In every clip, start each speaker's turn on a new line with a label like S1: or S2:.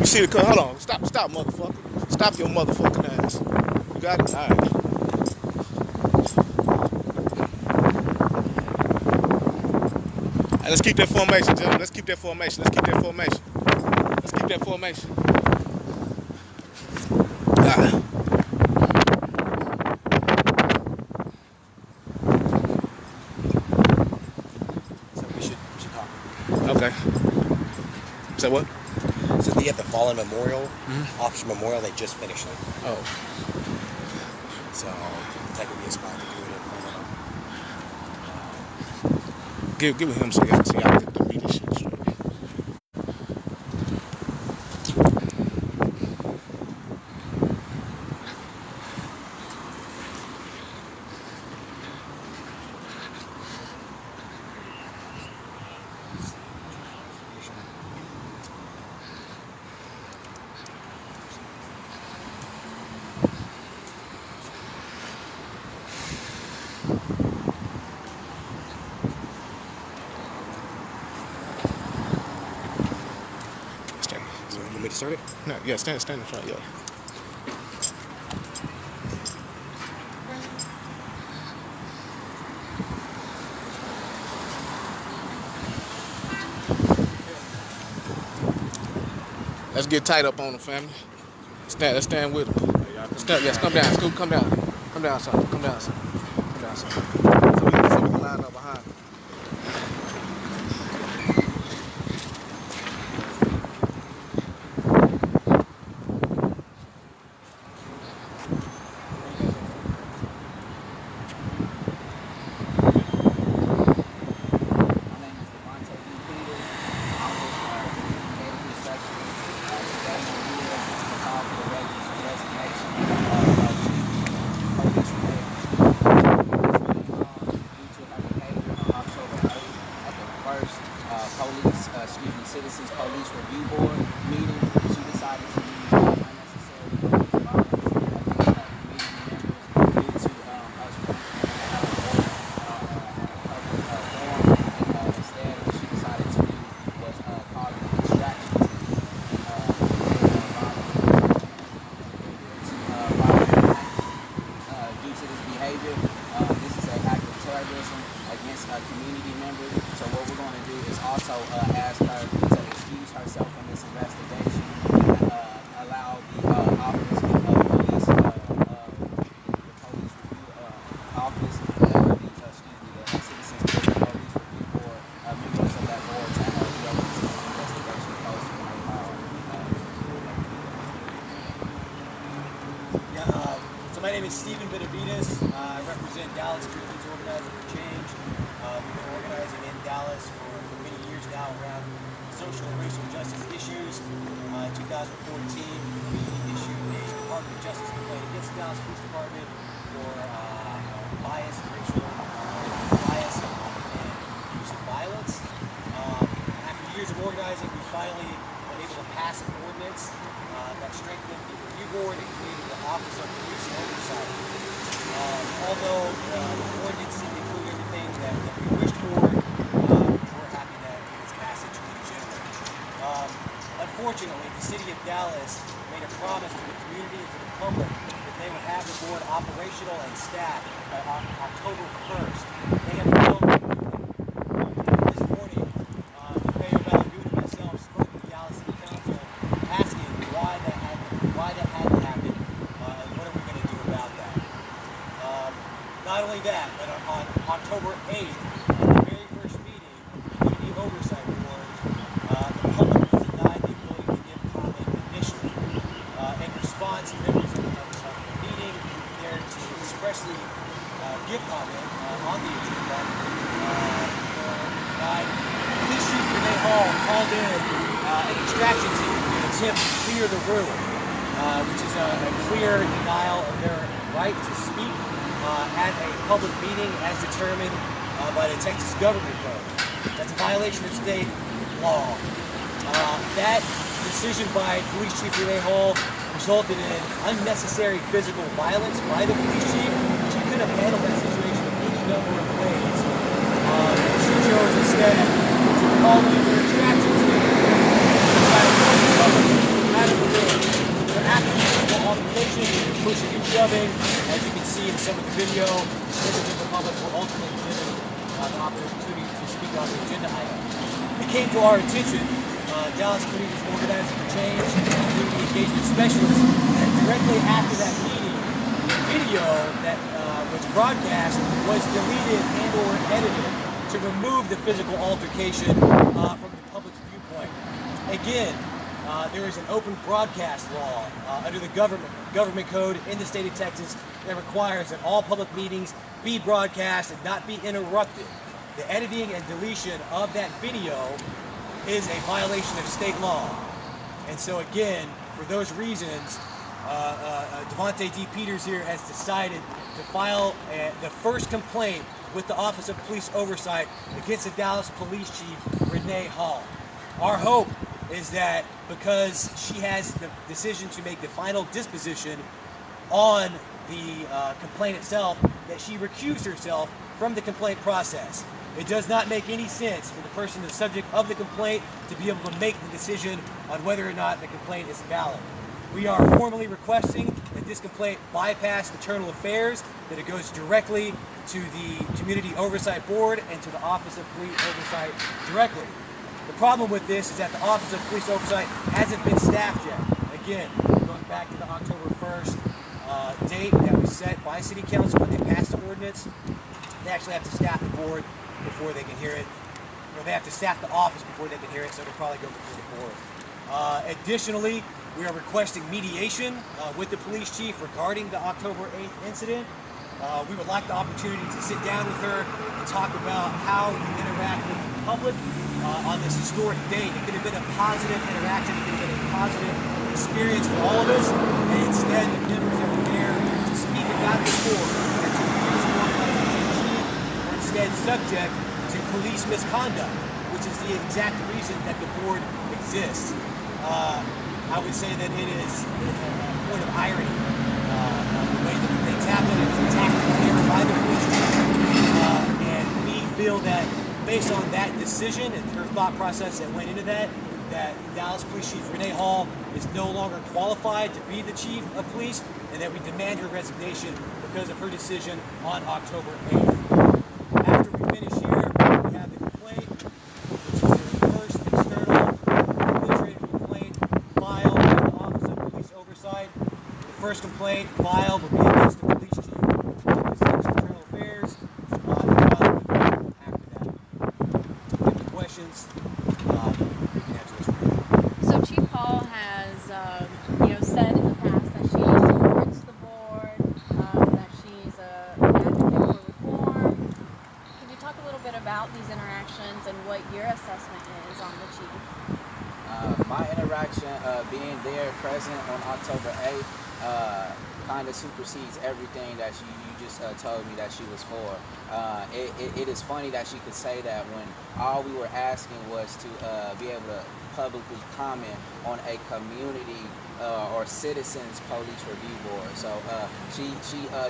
S1: You see the car? Hold on. Stop, motherfucker. Stop your motherfucking ass. You got it? All right. Let's keep that formation, gentlemen. Let's keep that formation. Let's keep that formation. Let's keep that formation.
S2: So we should talk.
S1: Okay. So what?
S2: So they have the Fallen Memorial, Officer Memorial. They just finished it.
S1: Oh.
S2: So that could be a spot to do it in front of.
S1: Give with him so y'all can get the media shit straight.
S2: You want me to start it?
S1: No, yeah, stand in front, yeah. Let's get tight up on them, family. Let's stand with them. Yes, come down. Scoop, come down. Come down, son. Come down, son. Come down, son. So we can line up behind them.
S3: Citizens Police Review Board meeting. She decided to use unnecessary violence against community members due to us instead, what she decided to do was cause distractions due to this behavior. This is an act of terrorism against community members. So what we're going to do is also ask her to excuse herself from this investigation and allow the office of police, the police review office, the Citizens Police Review Board, members of that board to help the investigation post.
S4: So my name is Stephen Benavides. I represent Dallas Communities Organizing for Change. We've been organizing in Dallas for many years now around social and racial justice issues. In 2014, we issued a Department of Justice complaint against the Dallas Police Department for bias, racial bias, and use of violence. After years of organizing, we finally were able to pass an ordinance that strengthened the review board and created the Office of Police Oversight. Although the ordinance didn't include everything that we wished for, we're happy that its passage in general. Unfortunately, the city of Dallas made a promise to the community and to the public that they would have the board operational and staffed by October 1st. They have failed to do that. This morning, Yafeuh Balogun and myself spoke to the Dallas City Council asking why that hadn't happened and what are we going to do about that. Not only that, but on October 8th, at the very first meeting of the DPD Oversight Board, the public was denied the ability to give comment initially. In response, members of the meeting were there to expressly give comment on the agenda. Police Chief Renee Hall called in an extraction team in an attempt to clear the room, which is a clear denial of their right to speak at a public meeting as determined by the Texas Government Code. That's a violation of state law. That decision by Police Chief Renee Hall resulted in unnecessary physical violence by the police chief. She could have handled that situation in any number of ways. She chose instead to call in her extraction team to try to force the public agenda item. It came to our attention, Dallas Communities Organizing for Change, Community Engagement Specialists, that directly after that meeting, the video that was broadcast was deleted and or edited to remove the physical altercation from the public's viewpoint. Again, there is an open broadcast law under the government code in the state of Texas that requires that all public meetings be broadcast and not be interrupted. The editing and deletion of that video is a violation of state law. And so again, for those reasons, Davante D. Peters here has decided to file the first complaint with the Office of Police Oversight against the Dallas Police Chief Renee Hall. Our hope is that because she has the decision to make the final disposition on the complaint itself, that she recused herself from the complaint process. It does not make any sense for the person, the subject of the complaint, to be able to make the decision on whether or not the complaint is valid. We are formally requesting that this complaint bypass internal affairs, that it goes directly to the Community Oversight Board and to the Office of Police Oversight directly. The problem with this is that the Office of Police Oversight hasn't been staffed yet. Again, going back to the October 1st date that was set by City Council when they passed the ordinance, they actually have to staff the board before they can hear it, or they have to staff the office before they can hear it, so it'll probably go before the board. Additionally, we are requesting mediation with the police chief regarding the October 8th incident. We would like the opportunity to sit down with her and talk about how you interact with the public on this historic date. It could have been a positive interaction, it could have been a positive experience for all of us, and instead the members that were there to speak about the board and to were instead subject to police misconduct, which is the exact reason that the board exists. I would say that it is a point of irony the way that things happen. It was attacked by the police chief, and we feel that based on that decision and her thought process that went into that Dallas Police Chief Renee Hall is no longer qualified to be the chief of police, and that we demand her resignation because of her decision on October 8th. After we finish here, we have the complaint, which is the first external administrative complaint filed by the Office of Police Oversight. The first complaint filed will be against the police chief. This is internal affairs. After that, if you have any questions, we can answer those for you.
S5: So Chief Hall has, said in the past that she supports the board, that she's an advocate for reform. Can you talk a little bit about these interactions and what your assessment is on the chief?
S3: My interaction, being there present on October 8th, kind of supersedes everything that you just told me that she was for. It is funny that she could say that when all we were asking was to be able to publicly comment on a community or citizens police review board. So she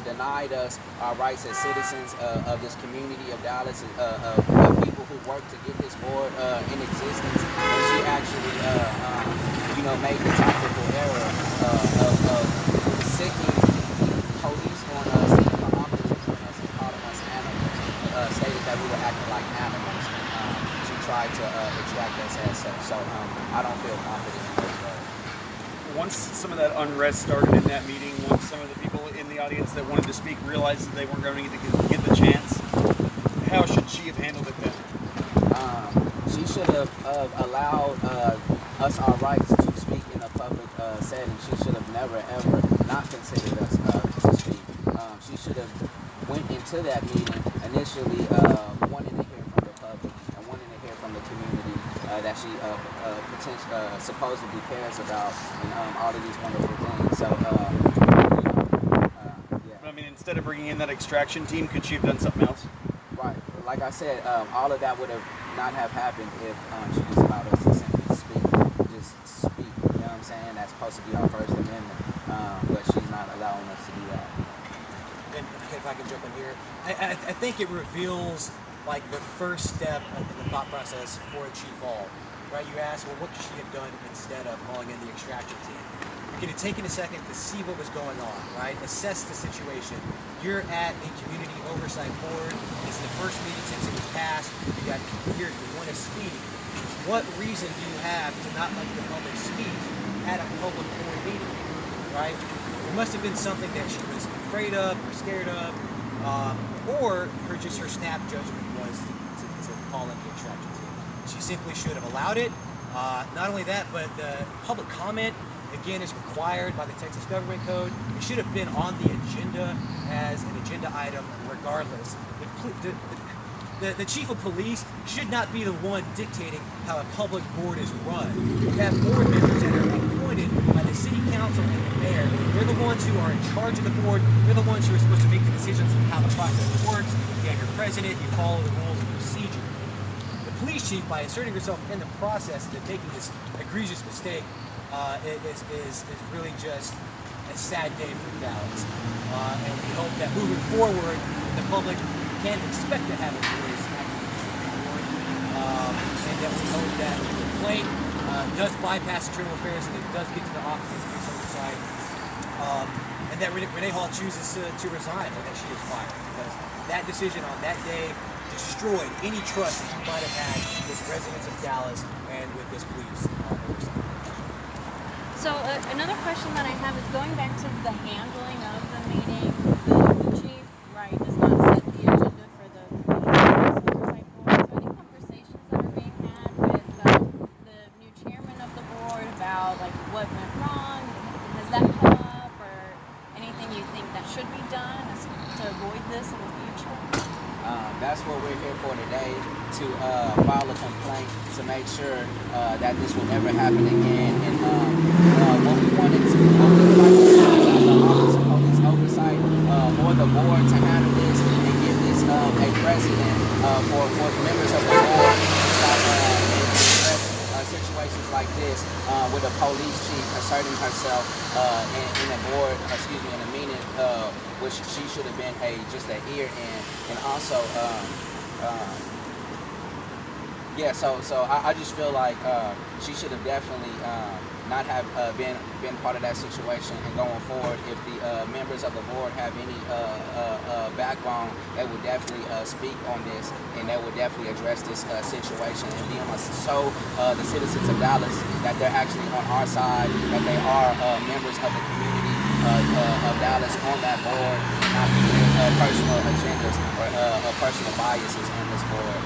S3: denied us our rights as citizens of this community of Dallas, of people who work to get this board in existence. And she actually, made the tactical error of sicking police on us, and officers on us, and calling us animals, stated that we were acting like animals. She tried to extract us as such. So I don't feel confident in those words.
S6: Once some of that unrest started in that meeting, once some of the people in the audience that wanted to speak realized that they weren't going to get the chance, how should she have handled it then?
S3: She should have allowed us our rights to speak in a public setting. She should have never, ever not considered us to speak. She should have went into that meeting initially wanting to hear from the public and wanting to hear from the community that she supposedly cares about, and all of these wonderful things. So,
S6: I mean, instead of bringing in that extraction team, could she have done something else?
S3: Right. Like I said, all of that would have not have happened if she just allowed us to simply speak. Just speak. You know what I'm saying? That's supposed to be our First Amendment, but she's not allowing us to do that.
S4: And if I can jump in here, I think it reveals like the first step in the thought process for Chief Hall. Right? You ask, well, what could she have done instead of calling in the extraction team? could have taken a second to see what was going on, right? Assess the situation. You're at the Community Oversight Board. It's the first meeting since it was passed. You got people here who want to speak. What reason do you have to not let the public speak at a public board meeting, right? There must have been something that she was afraid of or scared of, or her snap judgment was to call in the obstruction. She simply should have allowed it. Not only that, but the public comment, again, is required by the Texas Government Code. It should have been on the agenda as an agenda item regardless. The chief of police should not be the one dictating how a public board is run. You have board members that are appointed by the city council and the mayor. They're the ones who are in charge of the board. They're the ones who are supposed to make the decisions on how the process works. You have your president, you follow the rules and procedure. The police chief, by inserting herself in the process and making this egregious mistake, is really just a sad day for Dallas. And we hope that moving forward, the public can expect to have a voice at the board, and that we hope that the complaint does bypass internal affairs and it does get to the Office of Police Oversight, and that Renee Hall chooses to resign or that she is fired, because that decision on that day destroyed any trust that you might have had with residents of Dallas and with this police oversight.
S5: So another question that I have is going back to the handling of the meeting. The chief, right, does not set the agenda for the oversight board. So any conversations that are being had with the new chairman of the board about like what went wrong? Has that come up, or anything you think that should be done to avoid this in the future?
S3: That's what we're here for today, to file a complaint to make sure that this will never happen again. And what we wanted to do is the Office of Police Oversight for the board to handle this and give this a precedent for the members of the board in situations like this with a police chief asserting herself in a board, in a meeting, which she should have been just an ear in. And also, so I just feel like she should have definitely not have been part of that situation. And going forward, if the members of the board have any backbone, they would definitely speak on this, and they would definitely address this situation and be able to show the citizens of Dallas that they're actually on our side, that they are members of the community of Dallas on that board, not personal agendas or personal biases on this board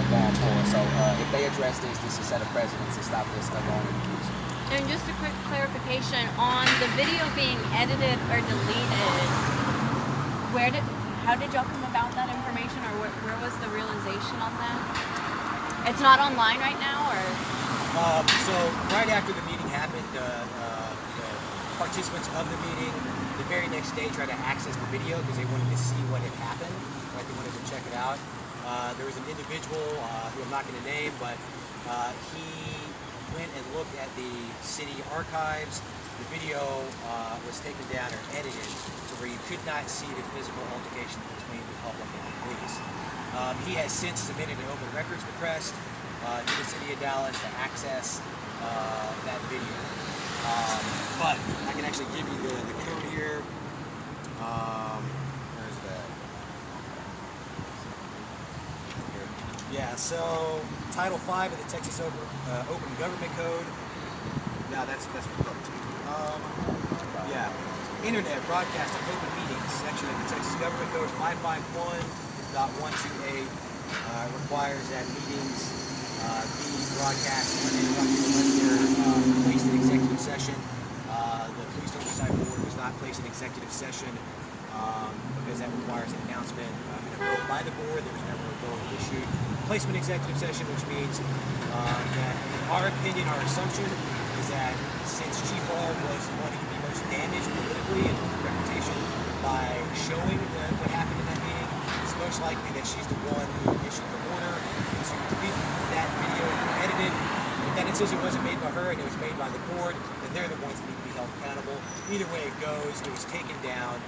S3: going forward. So if they address this will set a precedent to stop this going in the future.
S5: And just a quick clarification on the video being edited or deleted. How did y'all come about that information, or where was the realization on that? It's not online right now, or?
S4: So right after the meeting happened, the participants of the meeting the very next day tried to access the video because they wanted to see what had happened. Right, they wanted to check it out. There was an individual who I'm not going to name, but he went and looked at the city archives. The video was taken down or edited to where you could not see the physical altercation between the public and the police. He has since submitted an open records request to the city of Dallas to access that video. But I can actually give you the code here. Where's that? Here. Yeah, so Title 5 of the Texas Open Government Code. No, that's for public speaking. Yeah, Internet Broadcast of Open Meetings section of the Texas Government Code 551.128 requires that meetings be broadcast unless they're placed in executive session. The Police Oversight Board was not placed in executive session because that requires an announcement and a vote by the board. There was never a vote issued. Placement executive session, which means that in our opinion, our assumption is that since Chief R was the one who could be most damaged politically and reputation by showing what happened in that meeting, it's most likely that she's the one who issued the order to delete that video edited. If that decision wasn't made by her and it was made by the board, then they're the ones that need to be held accountable. Either way it goes, it was taken down.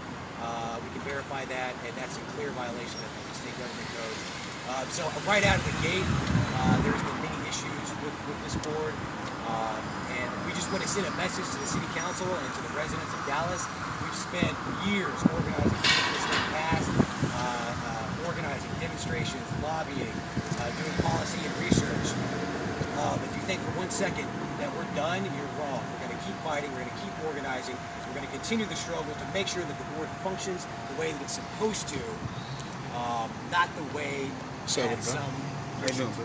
S4: We can verify that, and that's a clear violation of the state government code. So right out of the gate, there's been many issues with this board. And we just want to send a message to the City Council and to the residents of Dallas. We've spent years organizing this thing past, organizing demonstrations, lobbying, doing policy and research. If you think for 1 second that we're done, you're wrong. We're going to keep fighting, we're going to keep organizing, we're going to continue the struggle to make sure that the board functions the way that it's supposed to, not the way that some Christians.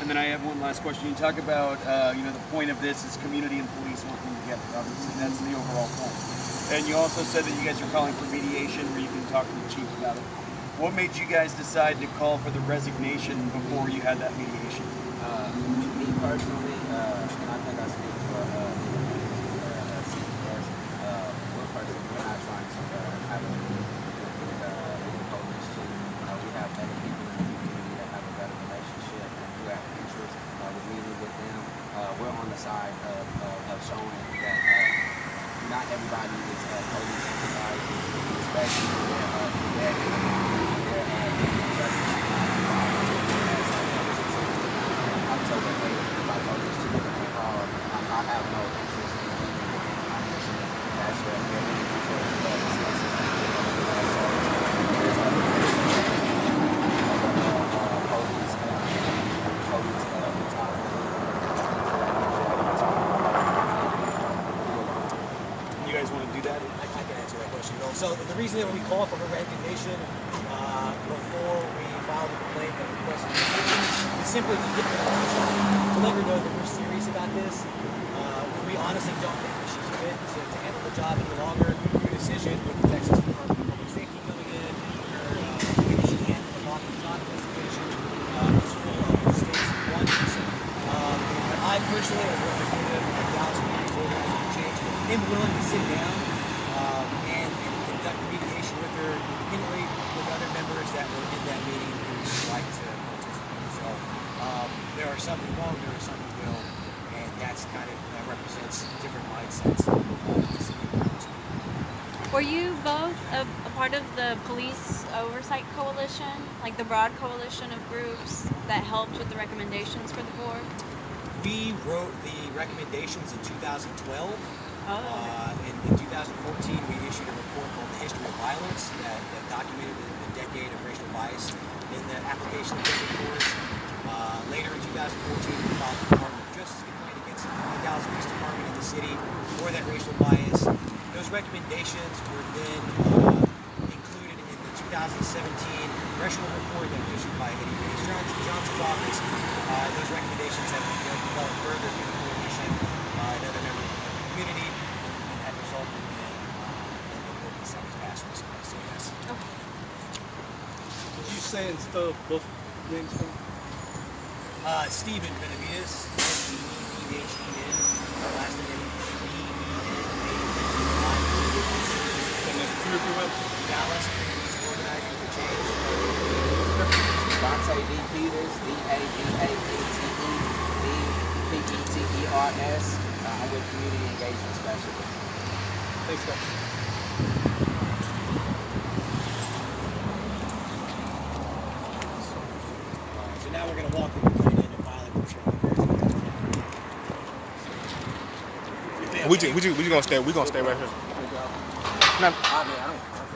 S6: And then I have one last question. You talk about, the point of this is community and police working together. Obviously, that's the overall point. And you also said that you guys are calling for mediation where you can talk to the chief about it. What made you guys decide to call for the resignation before you had that mediation?
S3: Me personally, and I think I speak for CES, we're not trying to have a meeting with any police chief. We have other people in the community that have a better relationship and who have interest with meeting with them. We're on the side of showing that not everybody is police sympathizers, especially October 8th by Police Chief Renee Hall. I have no interest in that's
S6: You guys want to do that?
S4: I can answer that question. So the reason that we call for her resignation before we filed the complaint that requested resignation is simply to get to let her know that we're serious about this. We honestly don't think that she's fit to handle the job any longer. Her decision with the Texas Department of Public Safety coming in, her way that she handled the lock and shot investigation is full of mistakes and blunders. But I personally, as representative of Dallas Community Organizing for Change, am willing to sit down and conduct mediation with her independently with other members that were in that meeting who would like to participate. So there are some who won't, there are some who will, and that's kind of represents different mindsets in the city of Dallas.
S5: Were you both a part of the police oversight coalition, like the broad coalition of groups that helped with the recommendations for the board?
S4: We wrote the recommendations in 2012. In 2014, we issued a report called The History of Violence that documented the decade of racial bias in the application of deadly force. Later in 2014, we filed the Department of Justice complaint against the Dallas Police Department and the city for that racial bias. Those recommendations were then included in the 2017 congressional report that was issued by Eddie Johnson's office. Those recommendations have been developed further through the coalition and other members of the community and have resulted in the ordinance that was passed recently. So yes.
S5: Okay.
S1: Did you say and stuff both names?
S4: Stephen Benavides, B-E-H-E-N, last name B-E-N-A-H-I. Dallas Community Organizing for Change.
S3: Davante D. Peters, D-A-V-A-N-T-E, D-P-E-T-E-R-S. I'm with Community Engagement Specialist.
S1: Thanks, guys.
S4: So now we're going to walk the complaint in and file it.
S1: We just gonna stay. We gonna stay right here. Now,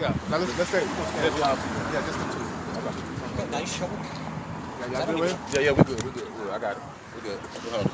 S1: yeah. Now let's say we gonna stay. Yeah, just the two.
S4: Nice shovel.
S1: Yeah, we good. I got it. We good. Hold on.